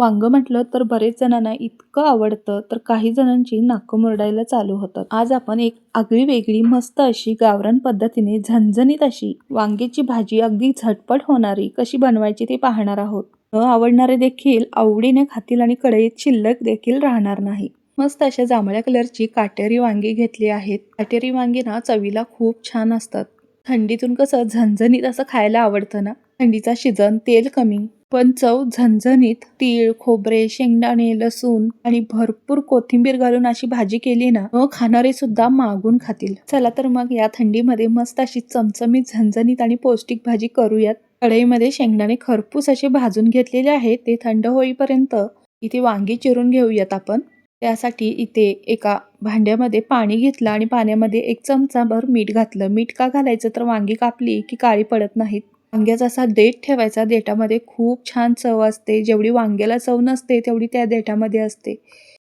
वांग म्हटलं तर बरेच जणांना इतकं आवडतं तर काही जणांची नाकं मुरडायला चालू होतात. आज आपण एक आगळी वेगळी मस्त अशी गावरान पद्धतीने झणझणीत अशी वांग्याची भाजी अगदी झटपट होणारी कशी बनवायची ते पाहणार आहोत. न आवडणारे देखील आवडीने खातील आणि कढईत शिल्लक देखील राहणार नाही. मस्त अशा जांभळ्या कलरची काटेरी वांगी घेतली आहेत. काटेरी वांगी ना चवीला खूप छान असतात. थंडीतून कसं झणझणीत असं खायला आवडतं ना. थंडीचा सीझन, तेल कमी पण चव झणझणीत. तीळ, खोबरे, शेंगदाणे, लसूण आणि भरपूर कोथिंबीर घालून अशी भाजी केली ना न खाणारे सुद्धा मागून खातील. चला तर मग या थंडीमध्ये मस्त अशी चमचमीत झणझणीत आणि पौष्टिक भाजी करूयात. कढईमध्ये शेंगदाणे खरपूस असे भाजून घेतलेले आहेत. ते थंड होईपर्यंत इथे वांगी चिरून घेऊयात आपण. त्यासाठी इथे एका भांड्यामध्ये पाणी घेतलं आणि पाण्यामध्ये 1 चमचाभर मीठ घातलं. मीठ का घालायचं तर वांगी कापली की काळी पडत नाहीत. वांग्याचा असा देठ ठेवायचा. देठामध्ये खूप छान चव असते. जेवढी वांग्याला चव नसते तेवढी त्या देठामध्ये असते.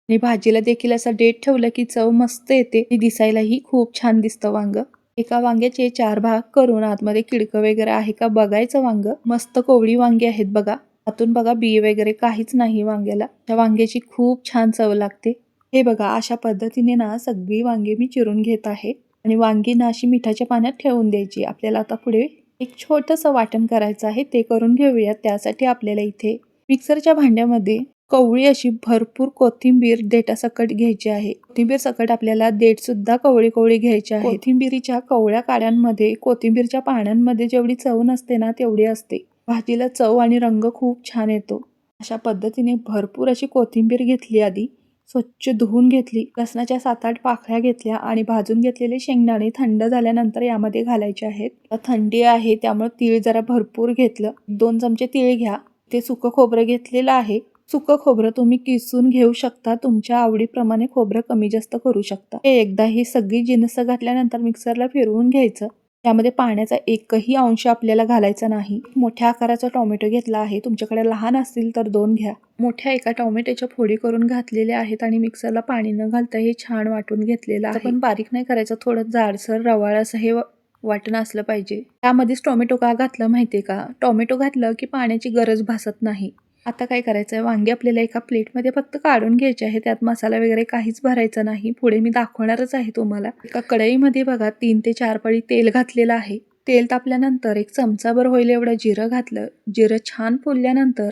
आणि भाजीला देखील असं देठ ठेवलं की चव मस्त येते आणि दिसायलाही खूप छान दिसतं वांग. एका वांग्याचे 4 भाग करून आतमध्ये किडकं वगैरे आहे का बघायचं वांग. मस्त कोवळी वांगी आहेत बघा. आतून बघा बी वगैरे काहीच नाही वांग्याला. त्या वांग्याची खूप छान चव लागते. हे बघा अशा पद्धतीने ना सगळी वांगी मी चिरून घेत आहे आणि वांगी ना अशी मिठाच्या पाण्यात ठेवून द्यायची. आपल्याला आता पुढे एक छोटंसं वाटण करायचं आहे ते करून घेऊया. त्यासाठी आपल्याला इथे मिक्सरच्या भांड्यामध्ये कवळी अशी भरपूर कोथिंबीर देठासकट घ्यायची आहे. कोथिंबीर सकट आपल्याला देठ सुद्धा कवळी कवळी घ्यायची आहे. कोथिंबीरीच्या कवळ्या काड्यांमध्ये कोथिंबीरच्या पानांमध्ये जेवढी चव नसते ना तेवढी असते. भाजीला चव आणि रंग खूप छान येतो. अशा पद्धतीने भरपूर अशी कोथिंबीर घेतली. आधी स्वच्छ धुवून घेतली. लसणाच्या 7-8 पाकळ्या घेतल्या आणि भाजून घेतलेले शेंगदाणे थंड झाल्यानंतर यामध्ये घालायचे आहेत. थंडी आहे त्यामुळे तीळ जरा भरपूर घेतलं. 2 चमचे तीळ घ्या. ते सुकं खोबरं घेतलेलं आहे. सुकं खोबरं तुम्ही किसून घेऊ शकता. तुमच्या आवडीप्रमाणे खोबरं कमी जास्त करू शकता. हे एकदा ही सगळी जिन्नस घातल्यानंतर मिक्सरला फिरवून घ्यायचं. त्यामध्ये पाण्याचा एकही अंश आपल्याला घालायचा नाही. मोठ्या आकाराचा टोमॅटो घेतला आहे. तुमच्याकडे लहान असतील तर 2 घ्या. मोठ्या एका टोमॅटोच्या फोडी करून घातलेल्या आहेत आणि मिक्सरला पाणी न घालता हे छान वाटून घेतलेलं आहे. पण बारीक नाही करायचं. थोडं जाडसर रवाळ असं हे वाटण असलं पाहिजे. त्यामध्येच टोमॅटो का घातलं माहितीये का? टोमॅटो घातलं की पाण्याची गरज भासत नाही. आता काय करायचंय, वांगे आपल्याला एका प्लेटमध्ये फक्त काढून घ्यायचे आहे. त्यात मसाला वगैरे काहीच भरायचं नाही. पुढे मी दाखवणारच आहे तुम्हाला. एका कढईमध्ये बघा 3 ते 4 पळी तेल घातलेलं आहे. तेल तापल्यानंतर 1 चमचाभर होईल एवढं जिरं घातलं. जिरं छान फुलल्यानंतर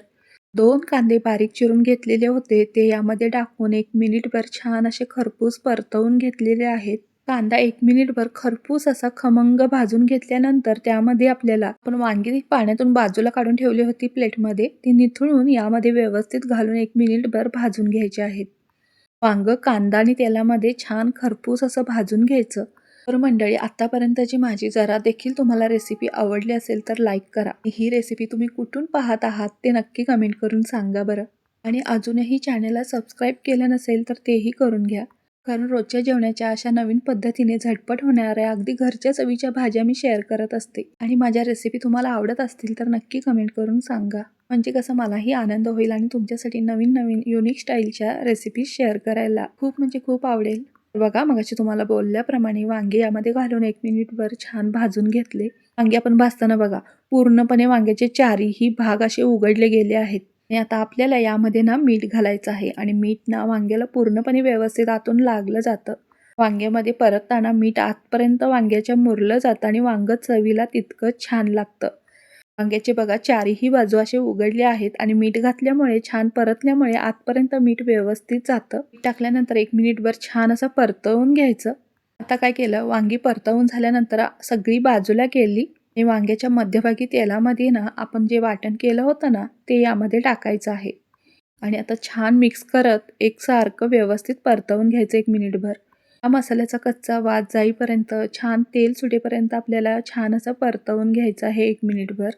2 कांदे बारीक चिरून घेतलेले होते ते यामध्ये टाकून 1 मिनिटभर छान असे खरपूस परतवून घेतलेले आहेत. कांदा 1 मिनिटभर खरपूस असा खमंग भाजून घेतल्यानंतर त्यामध्ये आपल्याला आपण वांगी पाण्यातून बाजूला काढून ठेवली होती प्लेटमध्ये ती निथळून यामध्ये व्यवस्थित घालून 1 मिनिटभर भाजून घ्यायचे आहेत. वांग कांदा आणि तेलामध्ये छान खरपूस असं भाजून घ्यायचं. तर मंडळी, आतापर्यंतची माझी जरा देखील तुम्हाला रेसिपी आवडली असेल तर लाईक करा. ही रेसिपी तुम्ही कुठून पाहत आहात ते नक्की कमेंट करून सांगा बरं. आणि अजूनही चॅनलला सबस्क्राईब केलं नसेल तर तेही करून घ्या. कारण रोजच्या जेवणाच्या अशा नवीन पद्धतीने झटपट होणाऱ्या अगदी घरच्या चवीच्या भाज्या मी शेअर करत असते. आणि माझ्या रेसिपी तुम्हाला आवडत असतील तर नक्की कमेंट करून सांगा. म्हणजे कसं मलाही आनंद होईल आणि तुमच्यासाठी नवीन नवीन युनिक स्टाईलच्या रेसिपी शेअर करायला खूप म्हणजे खूप आवडेल. बघा मगाशी तुम्हाला बोलल्याप्रमाणे वांगे यामध्ये घालून 1 मिनिटभर छान भाजून घेतले. वांगे आपण भाजताना बघा पूर्णपणे वांग्याचे चारीही भाग असे उघडले गेले आहेत. आणि आता आपल्याला यामध्ये ना मीठ घालायचं आहे आणि मीठ ना वांग्याला पूर्णपणे व्यवस्थित आतून लागलं जातं. वांग्यामध्ये परतताना मीठ आतपर्यंत वांग्याच्या मुरलं जातं आणि वांग चवीला तितकंच छान लागतं. वांग्याचे बघा चारीही बाजू असे उघडले आहेत आणि मीठ घातल्यामुळे छान परतल्यामुळे आतपर्यंत मीठ व्यवस्थित जातं. टाकल्यानंतर 1 मिनिटभर छान असं परतवून घ्यायचं. आता काय केलं, वांगी परतवून झाल्यानंतर सगळी बाजूला केली आणि वांग्याच्या मध्यभागी तेलामध्ये ना आपण जे वाटण केलं होतं ना ते यामध्ये टाकायचं आहे. आणि आता छान मिक्स करत एकसारखं व्यवस्थित परतवून घ्यायचं 1 मिनिटभर. हा मसाल्याचा कच्चा वास जाईपर्यंत छान तेल सुटेपर्यंत आपल्याला छान असं परतवून घ्यायचं आहे 1 मिनिटभर.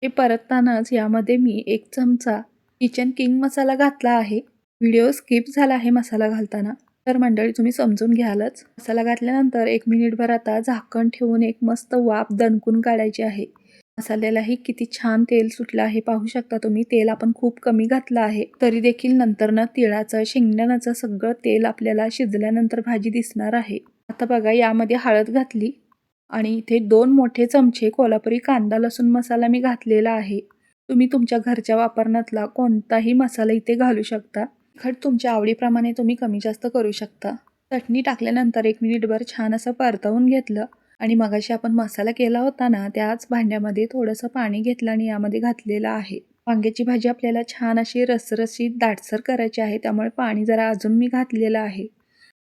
हे परततानाच यामध्ये मी 1 चमचा किचन किंग मसाला घातला आहे. व्हिडिओ स्किप झाला आहे मसाला घालताना. तर मंडळी तुम्ही समजून घ्यालच. मसाला घातल्यानंतर 1 मिनिटभर आता झाकण ठेवून एक मस्त वाफ दणकून काढायची आहे. मसाल्यालाही किती छान तेल सुटलं आहे पाहू शकता तुम्ही. तेल आपण खूप कमी घातलं आहे तरी देखील नंतर ना तिळाचं शेंगदाण्याचं सगळं तेल आपल्याला शिजल्यानंतर भाजी दिसणार आहे. आता बघा यामध्ये हळद घातली आणि इथे 2 मोठे चमचे कोल्हापुरी कांदा लसूण मसाला मी घातलेला आहे. तुम्ही तुमच्या घरच्या वापरण्यातला कोणताही मसाला इथे घालू शकता. तिखट तुमच्या आवडीप्रमाणे तुम्ही कमी जास्त करू शकता. चटणी टाकल्यानंतर 1 मिनिटभर छान असं परतवून घेतलं आणि मगाशी आपण मसाला केला होता ना, त्याच भांड्यामध्ये थोडंसं पाणी घेतलं आणि यामध्ये घातलेलं आहे. वांग्याची भाजी आपल्याला छान अशी रसरशीत दाटसर करायची आहे, त्यामुळे पाणी जरा अजून मी घातलेलं आहे.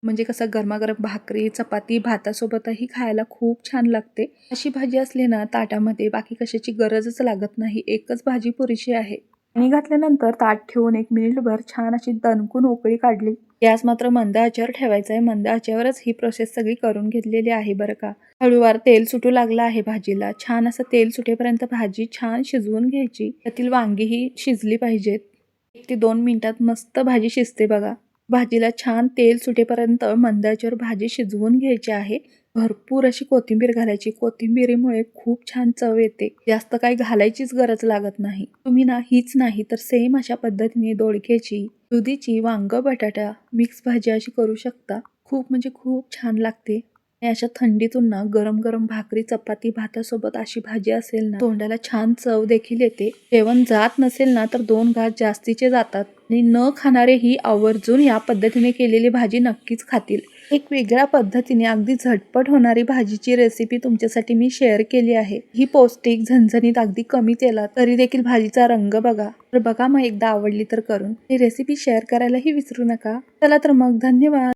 म्हणजे कसं गरमागरम भाकरी, चपाती, भातासोबतही खायला खूप छान लागते. अशी भाजी असली ना ताटामध्ये बाकी कशाची गरजच लागत नाही. एकच भाजी पुरेशी आहे. पाणी घातल्यानंतर ताट ठेवून 1 मिनिटभर छान अशी दणकून उकळी काढली. गॅस मात्र मंद आचेवर ठेवायचा आहे. मंद आचेवरच ही प्रोसेस सगळी करून घेतलेली आहे बरं का. हळूवार तेल सुटू लागलं आहे भाजीला. छान असं तेल सुटेपर्यंत भाजी छान शिजवून घ्यायची. त्यातील वांगीही शिजली पाहिजेत. 1 ते 2 मिनिटात मस्त भाजी शिजते बघा. भाजीला छान तेल सुटेपर्यंत मंद आचेवर भाजी शिजवून घ्यायची आहे. भरपूर अशी कोथिंबीर घालायची. कोथिंबीरीमुळे खूप छान चव येते. जास्त काही घालायचीच गरज लागत नाही. तुम्ही ना हीच नाही तर सेम अशा पद्धतीने दोडक्याची, दुधीची, वांग, बटाटा मिक्स भाजी अशी करू शकता. खूप म्हणजे खूप छान लागते. आणि अशा थंडीतून ना गरम गरम भाकरी, चपाती, भातासोबत अशी भाजी असेल ना, तोंडाला छान चव देखील येते. जेवण जात नसेल ना तर 2 घास जास्तीचे जातात. आणि न खाणारे ही आवर्जून या पद्धतीने केलेली भाजी नक्कीच खातील. एक वेगळ्या पद्धतीने अगदी झटपट होणारी भाजीची रेसिपी तुमच्यासाठी मी शेअर केली आहे. ही पौष्टिक, झणझणीत, अगदी कमी तेलात, तरी देखील भाजीचा रंग बघा. तर बघा मग एकदा आवडली तर करून ही रेसिपी शेअर करायलाही विसरू नका. चला तर मग धन्यवाद.